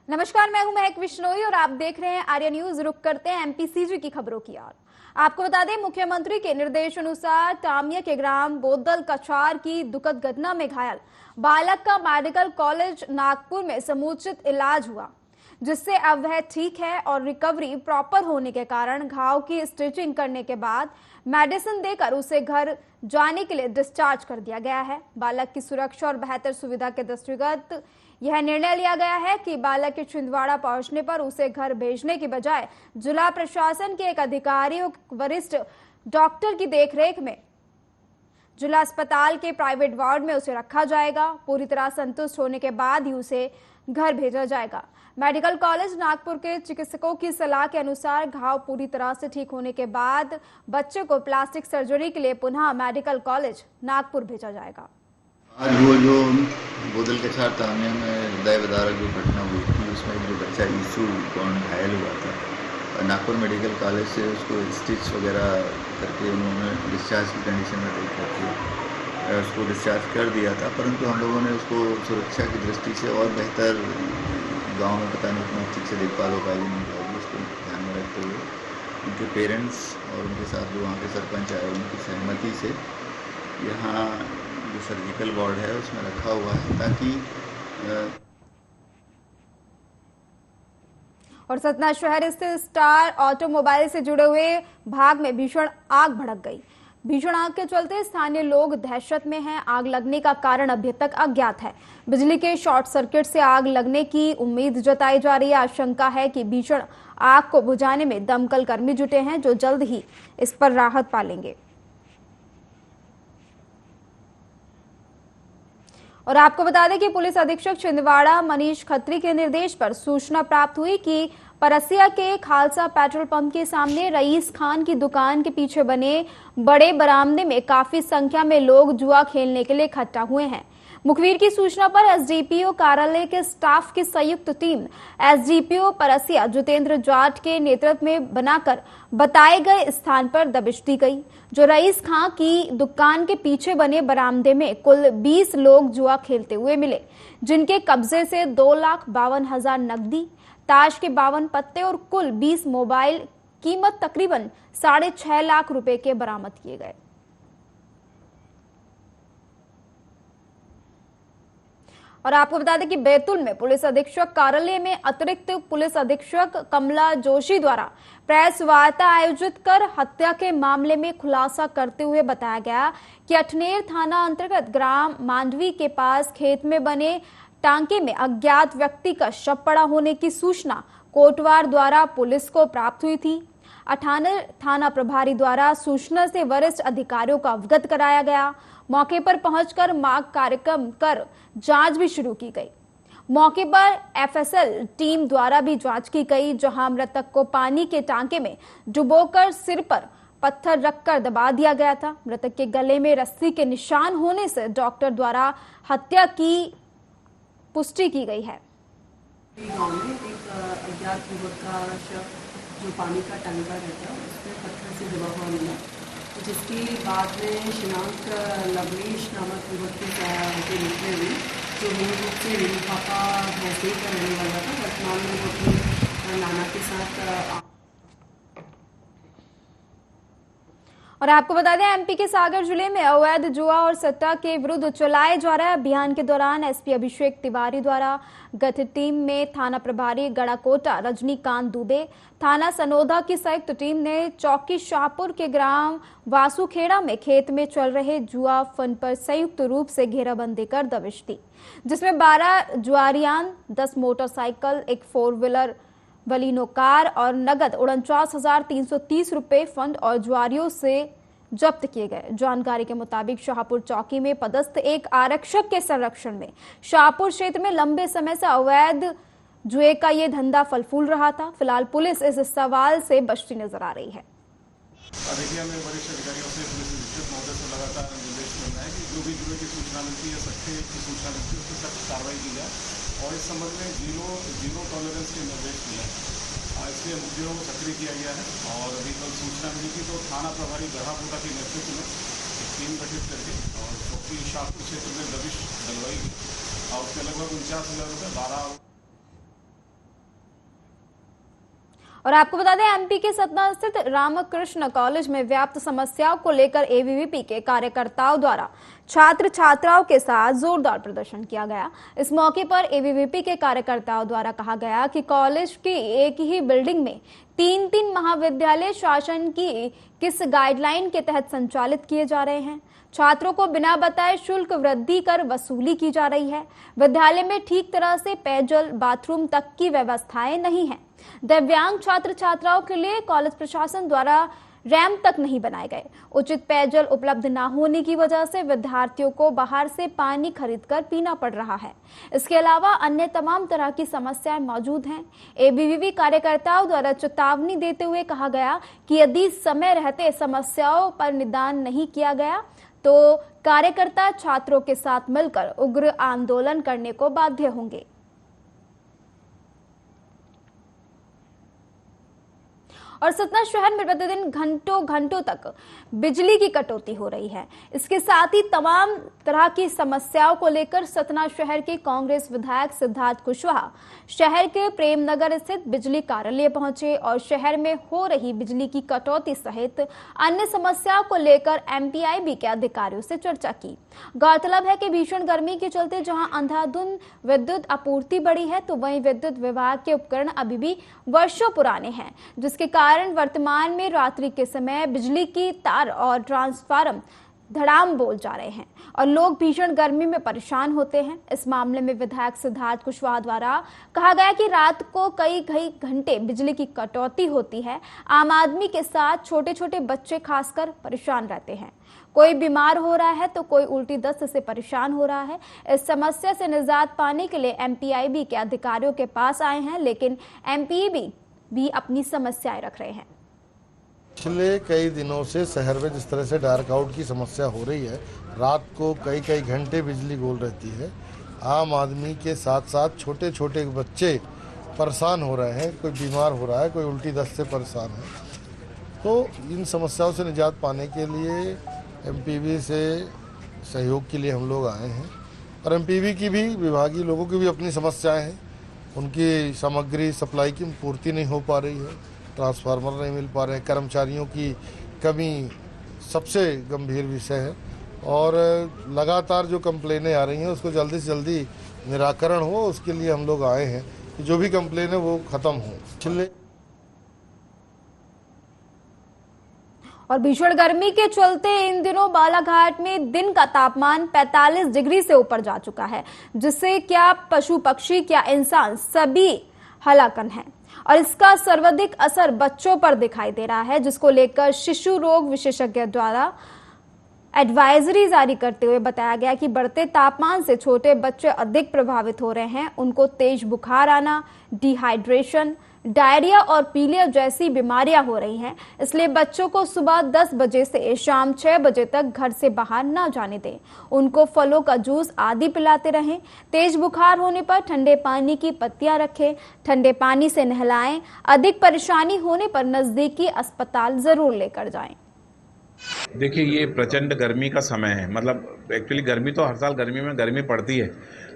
नमस्कार, मैं हूं महक विश्नोई और आप देख रहे हैं आर्या न्यूज। रुक करते हैं एमपीसीजी की खबरों की ओर। आपको बता दें, मुख्यमंत्री के निर्देश अनुसार तामिया के ग्राम बोदल कछार की दुखद घटना में घायल बालक का मेडिकल कॉलेज नागपुर में समुचित इलाज हुआ, जिससे अब वह ठीक है और रिकवरी प्रॉपर होने के कारण घाव की स्टिचिंग करने के बाद मेडिसिन देकर उसे घर जाने के लिए डिस्चार्ज कर दिया गया है। बालक की सुरक्षा और बेहतर सुविधा के दृष्टिगत यह निर्णय लिया गया है कि बालक के छिंदवाड़ा पहुंचने पर उसे घर भेजने की बजाय जिला प्रशासन के एक अधिकारी और वरिष्ठ डॉक्टर की देखरेख में जिला अस्पताल के प्राइवेट वार्ड में उसे रखा जाएगा। पूरी तरह संतुष्ट होने के बाद ही उसे घर भेजा जाएगा। मेडिकल कॉलेज नागपुर के चिकित्सकों की सलाह के अनुसार घाव पूरी तरह से ठीक होने के बाद बच्चे को प्लास्टिक सर्जरी के लिए पुनः मेडिकल कॉलेज नागपुर भेजा जाएगा। आज वो जो बोदल कछार तामिया में हृदय विदारक जो घटना हुई थी, उसमें जो बच्चा ईशु कौन घायल हुआ था, नागपुर मेडिकल कॉलेज से उसको स्टिच वगैरह करके उन्होंने डिस्चार्ज की कंडीशन में देख करके उसको डिस्चार्ज कर दिया था। परंतु हम लोगों ने उसको सुरक्षा की दृष्टि से और बेहतर गांव में पता नहीं उतना ठीक से देखभाल हो पाएगी नहीं पाएगी, उसको ध्यान में रखते हुए उनके पेरेंट्स और उनके साथ जो वहाँ के सरपंच आए उनकी सहमति से यहाँ जो सर्जिकल वार्ड है उसमें रखा हुआ है, ताकि और सतना शहर स्थित स्टार ऑटोमोबाइल से जुड़े हुए भाग में भीषण आग भड़क गई। भीषण आग के चलते स्थानीय लोग दहशत में हैं। आग लगने का कारण अभी तक अज्ञात है। बिजली के शॉर्ट सर्किट से आग लगने की उम्मीद जताई जा रही है। आशंका है कि भीषण आग को बुझाने में दमकल कर्मी जुटे हैं, जो जल्द ही इस पर राहत पालेंगे। और आपको बता दें कि पुलिस अधीक्षक छिंदवाड़ा मनीष खत्री के निर्देश पर सूचना प्राप्त हुई कि परसिया के खालसा पेट्रोल पंप के सामने रईस खान की दुकान के पीछे बने बड़े बरामदे में काफी संख्या में लोग जुआ खेलने के लिए इकट्ठा हुए हैं। मुखबिर की सूचना पर एसडीपीओ कार्यालय के स्टाफ की संयुक्त टीम एसडीपीओ परसिया जितेंद्र जाट के नेतृत्व में बनाकर बताए गए स्थान पर दबिश दी गई, जो रईस खां की दुकान के पीछे बने बरामदे में कुल 20 लोग जुआ खेलते हुए मिले, जिनके कब्जे से 2,52,000 नकदी, ताश के 52 पत्ते और कुल 20 मोबाइल कीमत तकरीबन 6.5 लाख रुपए के बरामद किए गए। और आपको बता दें कि बैतूल में पुलिस अधीक्षक कार्यालय में अतिरिक्त पुलिस अधीक्षक कमला जोशी द्वारा प्रेस वार्ता आयोजित कर हत्या के मामले में खुलासा करते हुए बताया गया कि अठनेर थाना अंतर्गत ग्राम मांडवी के पास खेत में बने टांके में अज्ञात व्यक्ति का शव पड़ा होने की सूचना कोटवार द्वारा पुलिस को प्राप्त हुई थी। अठानेर थाना प्रभारी द्वारा सूचना से वरिष्ठ अधिकारियों को अवगत कराया गया। मौके पर पहुंचकर मांग कार्यक्रम कर जांच भी शुरू की गई। मौके पर एफएसएल टीम द्वारा भी जांच की गई, जहां मृतक को पानी के टांके में डुबोकर सिर पर पत्थर रखकर दबा दिया गया था। मृतक के गले में रस्सी के निशान होने से डॉक्टर द्वारा हत्या की पुष्टि की गई है। गांव में एक अज्ञात युवक का शव जो पानी का टंका रहता है उसमें पत्थर से दबा हुआ मिला, जिसकी बाद में शिनाख्त लवनीश नामक युवक के रूप में हुई, जो मूल रूप से रेणुकापा भैंसदेई का रहने वाला था। वर्तमान में वो अपने नाना के साथ। और आपको बता दें, एमपी के सागर जिले में अवैध जुआ और सट्टा के विरुद्ध चलाए जा रहे अभियान के दौरान एसपी अभिषेक तिवारी द्वारा गठित टीम में थाना प्रभारी गड़ाकोटा रजनीकांत दुबे, थाना सनोदा की संयुक्त टीम ने चौकी शाहपुर के ग्राम वासुखेड़ा में खेत में चल रहे जुआ फंड पर संयुक्त रूप से घेराबंदी कर दबिश दी, जिसमें 12 जुआरियान, 10 मोटरसाइकिल, एक 4 व्हीलर बलिनो कार और नगद 49,330 रुपए फंड और जुआरियों से जब्त किए गए। जानकारी के मुताबिक शाहपुर चौकी में पदस्थ एक आरक्षक के संरक्षण में शाहपुर क्षेत्र में लंबे समय से अवैध जुए का ये धंधा फल फूल रहा था। फिलहाल पुलिस इस सवाल से बचती नजर आ रही है। में वरिष्ठ अधिकारियों से पुलिस अधीक्षक महोदय से लगातार निर्देश मिल रहा है कि जो भी जुए की सूचना मिलती है, सट्टे की सूचना मिलती है, उस पर सख्त कार्रवाई की जाए और इस संबंध में जीरो टॉलरेंस के निर्देश दिए हैं। इसलिए मुद्दों को सक्रिय किया गया है और अभी कल सूचना मिली थी तो थाना प्रभारी गढ़ाकोटा के नेतृत्व में एक टीम गठित करके और चौकी शाहपुर क्षेत्र में दबिश डलवाई गई और उसमें लगभग 49,000 रुपये 12 और आपको बता दें, एमपी के सतना स्थित रामकृष्ण कॉलेज में व्याप्त समस्याओं को लेकर एबीवीपी के कार्यकर्ताओं द्वारा छात्र छात्राओं के साथ जोरदार प्रदर्शन किया गया। इस मौके पर एबीवीपी के कार्यकर्ताओं द्वारा कहा गया कि कॉलेज की एक ही बिल्डिंग में तीन महाविद्यालय शासन की किस गाइडलाइन के तहत संचालित किए जा रहे हैं। छात्रों को बिना बताए शुल्क वृद्धि कर वसूली की जा रही है। विद्यालय में ठीक तरह से पेयजल, बाथरूम तक की व्यवस्थाएं नहीं है। दिव्यांग छात्र छात्राओं के लिए कॉलेज प्रशासन द्वारा रैंप तक नहीं बनाए गए। उचित पेयजल उपलब्ध न होने की वजह से विद्यार्थियों को बाहर से पानी खरीदकर पीना पड़ रहा है। इसके अलावा अन्य तमाम तरह की समस्याएं मौजूद हैं। एबीवीपी कार्यकर्ताओं द्वारा चेतावनी देते हुए कहा गया कि यदि समय रहते समस्याओं पर निदान नहीं किया गया तो कार्यकर्ता छात्रों के साथ मिलकर उग्र आंदोलन करने को बाध्य होंगे। और सतना शहर में प्रतिदिन घंटों तक बिजली की कटौती हो रही है। इसके साथ ही तमाम तरह की समस्याओं को लेकर सतना शहर के कांग्रेस विधायक सिद्धार्थ कुशवाहा शहर के प्रेमनगर स्थित बिजली कार्यालय पहुंचे और शहर में हो रही बिजली की कटौती सहित अन्य समस्याओं को लेकर एमपीआईबी के अधिकारियों से चर्चा की। गौरतलब है कि भीषण गर्मी के चलते जहां अंधाधुंध विद्युत आपूर्ति बढ़ी है, तो वहीं विद्युत विभाग के उपकरण अभी भी वर्षों पुराने हैं, जिसके कारण वर्तमान में रात्रि के समय बिजली की तार और ट्रांसफार्मर धड़ाम बोल जा रहे हैं और लोग भीषण गर्मी में परेशान होते हैं। इस मामले में विधायक सिद्धार्थ कुशवाहा द्वारा कहा गया कि रात को कई घंटे बिजली की कटौती होती है। आम आदमी के साथ छोटे छोटे बच्चे खासकर परेशान रहते हैं। कोई बीमार हो रहा है तो कोई उल्टी दस्त से परेशान हो रहा है। इस समस्या से निजात पाने के लिए एमपीआईबी के अधिकारियों के पास आए हैं, लेकिन एमपीआईबी भी अपनी समस्याएं रख रहे हैं। पिछले कई दिनों से शहर में जिस तरह से डार्क आउट की समस्या हो रही है, रात को कई घंटे बिजली गोल रहती है। आम आदमी के साथ साथ छोटे छोटे बच्चे परेशान हो रहे हैं, कोई बीमार हो रहा है, कोई उल्टी दस्त से परेशान है। तो इन समस्याओं से निजात पाने के लिए एमपीबी से सहयोग के लिए हम लोग आए हैं और एमपीबी की भी, विभागीय लोगों की भी अपनी समस्याएं हैं। उनकी सामग्री सप्लाई की पूर्ति नहीं हो पा रही है, ट्रांसफार्मर नहीं मिल पा रहे हैं, कर्मचारियों की कमी सबसे गंभीर विषय है और लगातार जो कंप्लेनें आ रही हैं उसको जल्दी से जल्दी निराकरण हो, उसके लिए हम लोग आए हैं कि जो भी कंप्लेन है वो ख़त्म हो। और भीषण गर्मी के चलते इन दिनों बालाघाट में दिन का तापमान 45 डिग्री से ऊपर जा चुका है, जिससे क्या पशु पक्षी क्या इंसान सभी हलाकन हैं और इसका सर्वाधिक असर बच्चों पर दिखाई दे रहा है, जिसको लेकर शिशु रोग विशेषज्ञ द्वारा एडवाइजरी जारी करते हुए बताया गया कि बढ़ते तापमान से छोटे बच्चे अधिक प्रभावित हो रहे हैं। उनको तेज बुखार आना, डिहाइड्रेशन, डायरिया और पीलिया जैसी बीमारियां हो रही हैं। इसलिए बच्चों को सुबह 10 बजे से शाम 6 बजे तक घर से बाहर न जाने दें। उनको फलों का जूस आदि पिलाते रहें। तेज बुखार होने पर ठंडे पानी की पत्तियां रखें, ठंडे पानी से नहलाएं। अधिक परेशानी होने पर नजदीकी अस्पताल जरूर लेकर जाएं। देखिए, ये प्रचंड गर्मी का समय है। मतलब एक्चुअली गर्मी तो हर साल गर्मी में गर्मी पड़ती है,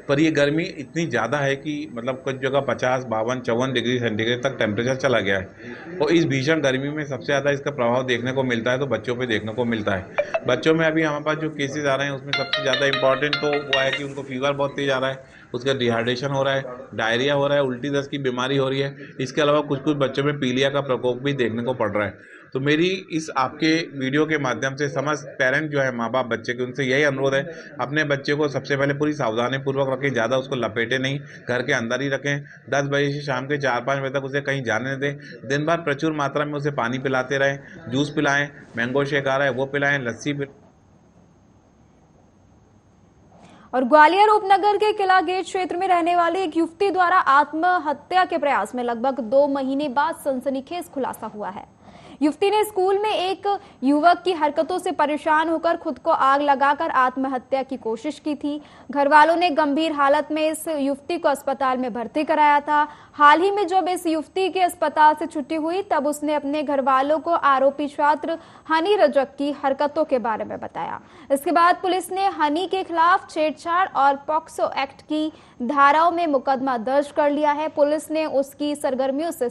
पर ये गर्मी इतनी ज़्यादा है कि मतलब कुछ जगह 50, 52, 54 डिग्री सेंटीग्रेड तक टेम्परेचर चला गया है। और इस भीषण गर्मी में सबसे ज़्यादा इसका प्रभाव देखने को मिलता है तो बच्चों पे देखने को मिलता है। बच्चों में अभी हमारे पास जो केसेस आ रहे हैं उसमें सबसे ज़्यादा इंपॉर्टेंट तो वो है कि उनको फीवर बहुत तेज़ आ रहा है, उसका डिहाइड्रेशन हो रहा है, डायरिया हो रहा है, उल्टी दस्त की बीमारी हो रही है। इसके अलावा कुछ बच्चों में पीलिया का प्रकोप भी देखने को पड़ रहा है। तो मेरी इस आपके वीडियो के माध्यम से समस्त पेरेंट जो है, माँ बाप बच्चे के, उनसे यही अनुरोध है, अपने बच्चे को सबसे पहले पूरी सावधानी पूर्वक रखें। ज़्यादा उसको लपेटे नहीं, घर के अंदर ही रखें। 10 बजे से शाम के 4-5 बजे तक उसे कहीं जाने दें। दिन भर प्रचुर मात्रा में उसे पानी पिलाते रहें, जूस पिलाएं, मैंगो शेक आ रहा है वो पिलाएं, लस्सी पिलाएं। और ग्वालियर उपनगर के किला गेट क्षेत्र में रहने वाली एक युवती द्वारा आत्महत्या के प्रयास में लगभग 2 महीने बाद सनसनीखेज खुलासा हुआ है। युवती ने स्कूल में एक युवक की हरकतों से परेशान होकर खुद को आग लगाकर आत्महत्या की कोशिश की थी। घर वालों ने गंभीर हालत में इस युवती को अस्पताल में भर्ती कराया था। हाल ही में जब इस युवती के अस्पताल से छुट्टी हुई तब उसने अपने घर वालों को आरोपी छात्र हनी रजक की हरकतों के बारे में बताया। इसके बाद पुलिस ने हनी के खिलाफ छेड़छाड़ और पॉक्सो एक्ट की धाराओं में मुकदमा दर्ज कर लिया है। पुलिस ने उसकी सरगर्मियों से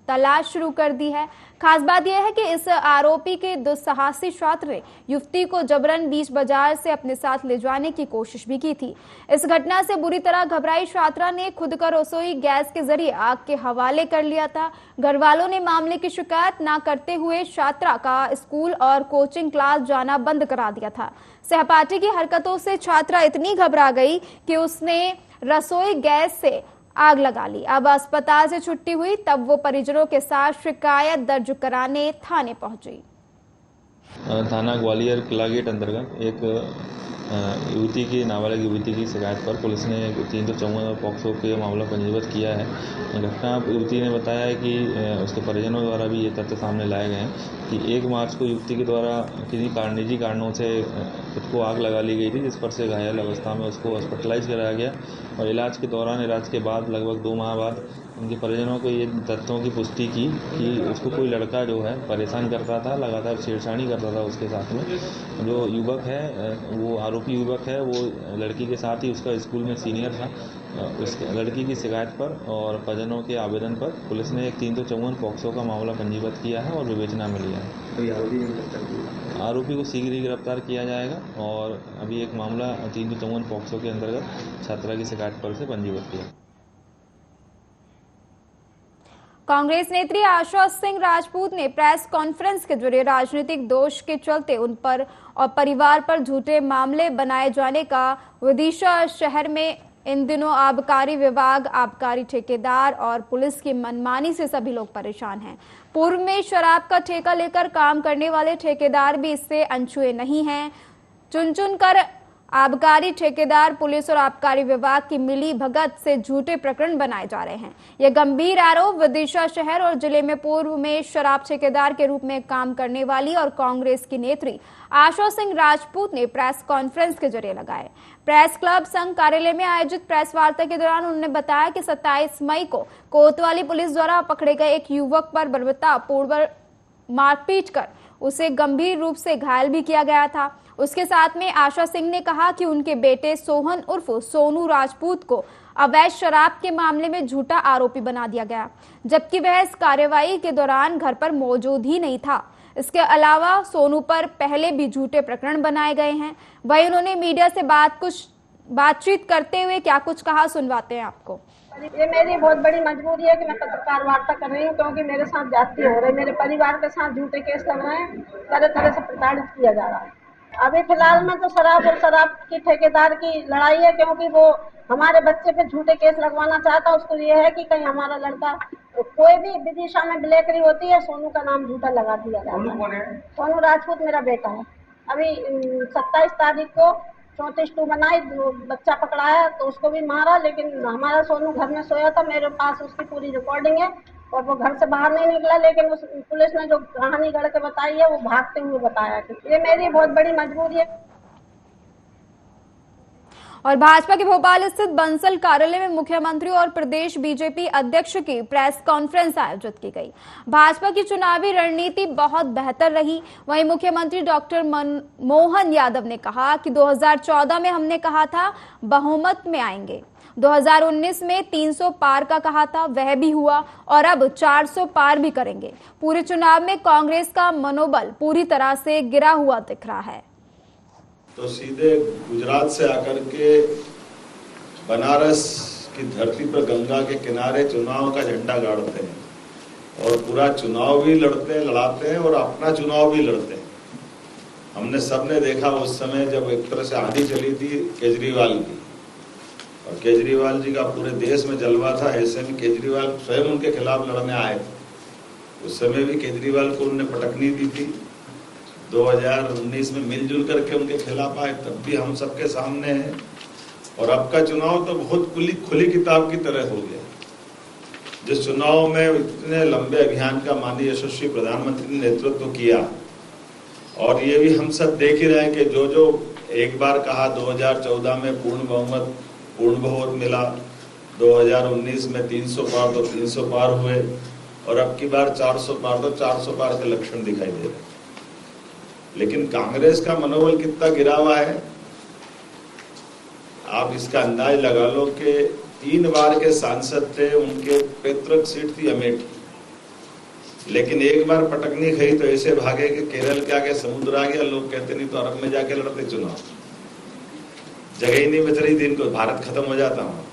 तलाश शुरू कर दी है। खास बात यह है कि इस आरोपी के दुस्साहसी छात्र ने युवती को जबरन बीच बाजार से अपने साथ ले जाने की कोशिश भी की थी। इस घटना से बुरी तरह घबराई छात्रा ने खुद का रसोई गैस के जरिए आग के हवाले कर लिया था। घर वालों ने मामले की शिकायत न करते हुए छात्रा का स्कूल और कोचिंग क्लास जाना बंद करा दिया था। सहपाठी की हरकतों से छात्रा इतनी घबरा गई कि उसने रसोई गैस से आग लगा ली। अब अस्पताल से छुट्टी हुई तब वो परिजनों के साथ शिकायत दर्ज कराने थाने पहुंची। थाना ग्वालियर किला गेट अंतर्गत एक युवती की नाबालिग युवती की शिकायत पर पुलिस ने 354 और पॉक्सो के मामला पंजीबद्ध किया है। घटना युवती ने बताया है कि उसके परिजनों द्वारा भी ये तथ्य सामने लाए गए हैं कि 1 मार्च को युवती के द्वारा किसी निजी कारणों से खुद को आग लगा ली गई थी, जिस पर से घायल अवस्था में उसको हॉस्पिटलाइज कराया गया और इलाज के दौरान इलाज के बाद लगभग 2 माह बाद उनके परिजनों को ये तथ्यों की पुष्टि की कि उसको कोई लड़का जो है परेशान करता था, लगातार छेड़छाड़ी करता था उसके साथ में। जो युवक है वो आरोपी युवक है, वो लड़की के साथ ही उसका स्कूल में सीनियर था। उस लड़की की शिकायत पर और परिजनों के आवेदन पर पुलिस ने एक 354 पॉक्सो का मामला पंजीबद्ध किया है और विवेचना में लिया है। आरोपी को शीघ्र ही गिरफ्तार किया जाएगा और अभी एक मामला 354 पॉक्सो के अंतर्गत छात्रा की शिकायत पर से पंजीबद्ध किया। कांग्रेस नेत्री आशा सिंह राजपूत ने प्रेस कॉन्फ्रेंस के जरिए राजनीतिक दोष के चलते उन पर और परिवार पर झूठे मामले बनाए जाने का विदिशा शहर में इन दिनों आबकारी विभाग, आबकारी ठेकेदार और पुलिस की मनमानी से सभी लोग परेशान हैं। पूर्व में शराब का ठेका लेकर काम करने वाले ठेकेदार भी इससे अनछुए नहीं हैं। चुन चुन कर आबकारी ठेकेदार, पुलिस और आबकारी विभाग की मिली भगत से झूठे प्रकरण बनाए जा रहे हैं। यह गंभीर आरोप विदिशा शहर और जिले में पूर्व में शराब ठेकेदार के रूप में काम करने वाली और कांग्रेस की नेत्री आशा सिंह राजपूत ने प्रेस कॉन्फ्रेंस के जरिए लगाए। प्रेस क्लब संघ कार्यालय में आयोजित प्रेस वार्ता के दौरान उन्होंने बताया कि 27 मई को कोतवाली पुलिस द्वारा पकड़े गए एक युवक पर बर्बरतापूर्वक मारपीट कर उसे गंभीर रूप से घायल भी किया गया था। उसके साथ में आशा सिंह ने कहा कि उनके बेटे सोहन उर्फ सोनू राजपूत को अवैध शराब के मामले में झूठा आरोपी बना दिया गया, जबकि वह इस कार्रवाई के दौरान घर पर मौजूद ही नहीं था। इसके अलावा सोनू पर पहले भी झूठे प्रकरण बनाए गए हैं। वहीं उन्होंने मीडिया से बातचीत करते हुए क्या कुछ कहा, सुनवाते हैं आपको। ये मेरी बहुत बड़ी मजबूरी है कि मैं पत्रकार वार्ता कर रही हूँ, क्योंकि मेरे साथ जाती हो रही, मेरे परिवार के साथ झूठे केस लग रहे हैं, तरह तरह से प्रताड़ित किया जा रहा है। अभी फिलहाल में तो शराब और शराब की ठेकेदार की लड़ाई है, क्योंकि वो हमारे बच्चे पे झूठे केस लगवाना चाहता है। उसको ये है कि कहीं हमारा लड़का, कोई भी विदिशा में ब्लैकरी होती है, सोनू का नाम झूठा लगा दिया जाता है। सोनू राजपूत मेरा बेटा है। अभी 27 तारीख को 34-2 बनाई, बच्चा पकड़ाया तो उसको भी मारा, लेकिन हमारा सोनू घर में सोया था। मेरे पास उसकी पूरी रिकॉर्डिंग है और वो घर से बाहर नहीं निकला, लेकिन उस पुलिस ने जो कहानी गढ़ के बताई है वो भागते हुए बताया कि ये मेरी बहुत बड़ी मजबूरी है। और भाजपा के भोपाल स्थित बंसल कार्यालय में मुख्यमंत्री और प्रदेश बीजेपी अध्यक्ष की प्रेस कॉन्फ्रेंस आयोजित की गई। भाजपा की चुनावी रणनीति बहुत बेहतर रही। वहीं मुख्यमंत्री डॉक्टर मोहन यादव ने कहा कि 2014 में हमने कहा था बहुमत में आएंगे, 2019 में 300 पार का कहा था, वह भी हुआ और अब 400 पार भी करेंगे। पूरे चुनाव में कांग्रेस का मनोबल पूरी तरह से गिरा हुआ दिख रहा है। तो सीधे गुजरात से आकर के बनारस की धरती पर गंगा के किनारे चुनाव का झंडा गाड़ते हैं और पूरा चुनाव भी लड़ाते हैं और अपना चुनाव भी लड़ते हैं। हमने सबने देखा उस समय जब एक तरह से आंधी चली थी केजरीवाल की, और केजरीवाल जी का पूरे देश में जलवा था। ऐसे में केजरीवाल स्वयं उनके खिलाफ लड़ने आए थे। उस समय भी केजरीवाल को उन्होंने पटकनी दी थी। 2019 में मिलजुल करके उनके खिलाफ आए, तब भी हम सबके सामने है। और अब का चुनाव तो बहुत खुली किताब की तरह हो गया। जिस चुनाव में इतने लंबे अभियान का माननीय यशस्वी प्रधानमंत्री ने नेतृत्व किया, और ये भी हम सब देख ही रहे हैं कि जो एक बार कहा 2014 में पूर्ण बहुमत मिला, 2019 में 300 पार तो 300 पार हुए, और अब की बार 400 पार तो 400 पार के लक्षण दिखाई दे रहे। लेकिन कांग्रेस का मनोबल कितना गिरा हुआ है, आप इसका अंदाज लगा लो कि 3 बार के सांसद थे, उनके पैतृक सीट थी अमेठी, लेकिन एक बार पटकनी खाई तो ऐसे भागे कि केरल के आगे समुद्र आ गया। लोग कहते नहीं तो अरब में जाके लड़ते चुनाव, जगह ही नहीं बच रही थी इनको, भारत खत्म हो जाता वहां।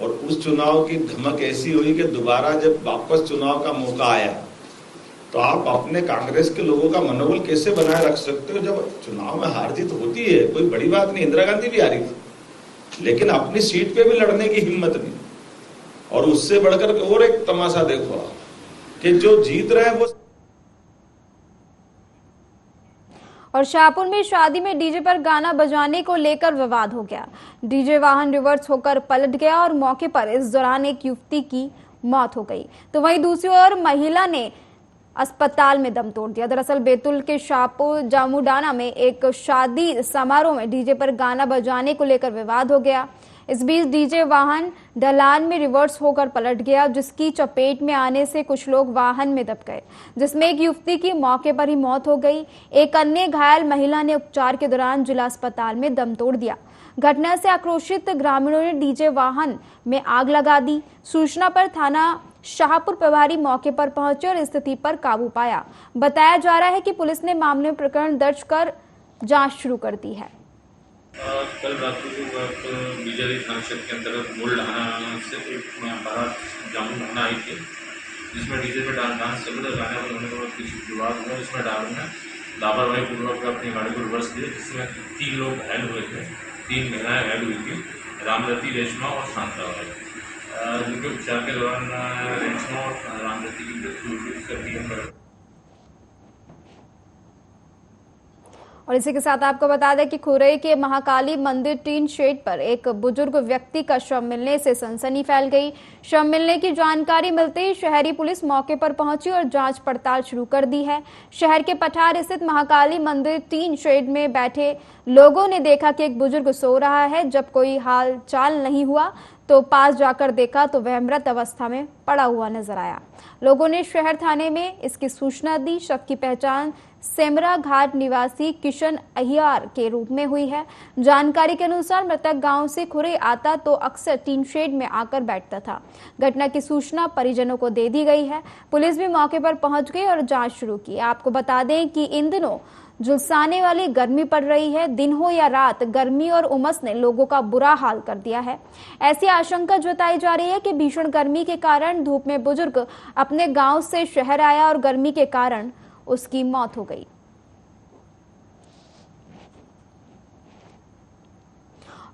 और उस चुनाव की धमक ऐसी हुई कि दोबारा जब वापस चुनाव का मौका आया तो आप अपने कांग्रेस के लोगों का मनोबल कैसे बनाए रख सकते हो जब चुनाव में हार जीत होती है, कोई बड़ी बात नहीं। इंदिरा गांधी भी हारी थी, लेकिन अपनी सीट पे भी लड़ने की हिम्मत नहीं। और उससे बढ़कर और एक तमाशा देखो कि जो जीत रहे हैं वो। और शाहपुर में शादी में डीजे पर गाना बजाने को लेकर विवाद हो गया। डीजे वाहन रिवर्स होकर पलट गया और मौके पर इस दौरान एक युवती की मौत हो गई, तो वहीं दूसरी ओर महिला ने अस्पताल में दम तोड़ दिया। दरअसल बैतूल के शाहपुर जामुडाना में एक शादी समारोह में डीजे पर गाना बजाने को लेकर विवाद हो गया। इस बीच डीजे वाहन ढलान में रिवर्स होकर पलट गया, जिसकी चपेट में आने से कुछ लोग वाहन में दब गए, जिसमें एक युवती की मौके पर ही मौत हो गई। एक अन्य घायल महिला ने उपचार के दौरान जिला अस्पताल में दम तोड़ दिया। घटना से आक्रोशित ग्रामीणों ने डीजे वाहन में आग लगा दी। सूचना पर थाना शाहपुर प्रभारी मौके पर पहुंचे और स्थिति पर काबू पाया। बताया जा रहा है कि पुलिस ने मामले में प्रकरण दर्ज कर जांच शुरू कर दी है। कल रात को बीजारी थाना क्षेत्र के अंतर्गत मूल ढाना से एक बारात जामुन ढाना आई थी, जिसमें डीजे पे डांस चल रहा गाने पर होने के बाद कुछ विवाद हुआ, जिसमें ड्राइवर ने लापरवाही पूर्वक अपनी गाड़ी को रिवर्स दिया, जिसमें 3 लोग घायल हुए थे। 3 महिलाएं घायल हुई थी, रामरती, रेशमा और शांता, जिनके उपचार के दौरान रेशमा और रामरती की मृत्यु हुई। और इसी के साथ आपको बता दें कि खुरई के महाकाली मंदिर टीन शेड पर एक बुजुर्ग व्यक्ति का शव मिलने से सनसनी फैल गई। शव मिलने की जानकारी मिलते ही शहरी पुलिस मौके पर पहुंची और जांच पड़ताल शुरू कर दी है। शहर के पठार स्थित महाकाली मंदिर टीन शेड में बैठे लोगों ने देखा कि एक बुजुर्ग सो रहा है। जब कोई हाल चाल नहीं हुआ तो पास जाकर देखा तो वह मृत अवस्था में पड़ा हुआ नजर आया। लोगों ने शहर थाने में इसकी सूचना दी। शव की पहचान सेमरा घाट निवासी किशन अहियार के रूप में हुई है। जानकारी के अनुसार मृतक गांव से खुरई आता तो अक्सर टीन शेड में आकर बैठता था। घटना की सूचना परिजनों को दे दी गई है। पुलिस भी मौके पर पहुंच गई और जांच शुरू की। आपको बता दें कि इन दिनों झुलसाने वाली गर्मी पड़ रही है। दिन हो या रात, गर्मी और उमस ने लोगों का बुरा हाल कर दिया है। ऐसी आशंका जताई जा रही है कि भीषण गर्मी के कारण धूप में बुजुर्ग अपने गांव से शहर आया और गर्मी के कारण उसकी मौत हो गई।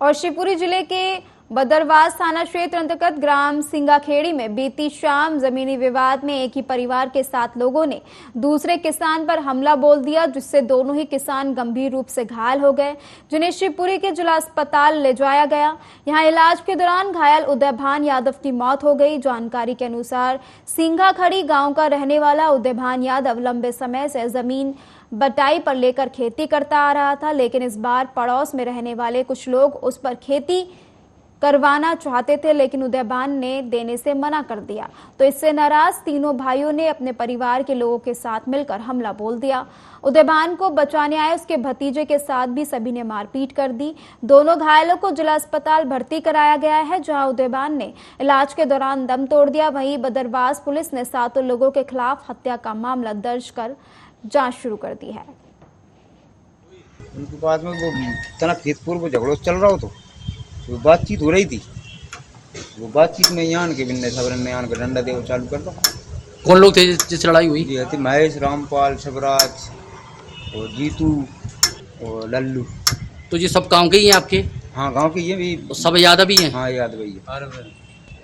और शिवपुरी जिले के बदरवास थाना क्षेत्र अंतर्गत ग्राम सिंगाखेड़ी में बीती शाम जमीनी विवाद में एक ही परिवार के 7 लोगों ने दूसरे किसान पर हमला बोल दिया, जिससे दोनों ही किसान गंभीर रूप से घायल हो गए, जिन्हें शिवपुरी के जिला अस्पताल ले जाया गया। यहां इलाज के दौरान घायल उदयभान यादव की मौत हो गई। जानकारी के अनुसार सिंगाखेड़ी गांव का रहने वाला उदयभान यादव लंबे समय से जमीन बटाई पर लेकर खेती करता आ रहा था, लेकिन इस बार पड़ोस में रहने वाले कुछ लोग उस पर खेती करवाना चाहते थे, लेकिन उदयभान ने देने से मना कर दिया। तो इससे नाराज तीनों भाइयों ने अपने परिवार के लोगों के साथ मिलकर हमला बोल दिया। उदयभान को बचाने आए उसके भतीजे के साथ भी सभी ने मारपीट कर दी। दोनों घायलों को जिला अस्पताल भर्ती कराया गया है, जहां उदयभान ने इलाज के दौरान दम तोड़ दिया। वहीं बदरवास पुलिस ने 7 लोगों के खिलाफ हत्या का मामला दर्ज कर जांच शुरू कर दी है। उनके बाद में वो तना खेतपुर में झगड़ो चल रहा हो तो वो बातचीत हो रही थी। वो बातचीत में यान के बिन्ने सबरन ने यान का डंडा देव चालू कर दो। कौन लोग थे जिससे लड़ाई हुई? ये थे महेश, रामपाल, शबराज और जीतू और लल्लू। तो ये सब गांव के ही हैं आपके? हाँ, गांव के ये भी सब यादव ही हैं? हाँ, यादव ही है।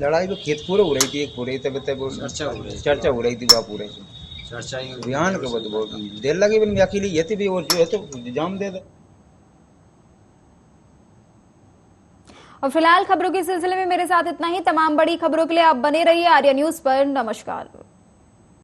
लड़ाई तो खेतपुर हो रही थी, एक हो रही थी, चर्चा हो रही थी वहाँ पूरे अभियान के बाद बहुत देर लगी। भी अकेली ये थी भी, और जो है तो जाम दे दे। और फिलहाल खबरों के सिलसिले में मेरे साथ इतना ही। तमाम बड़ी खबरों के लिए आप बने रहिए आर्या न्यूज पर। नमस्कार।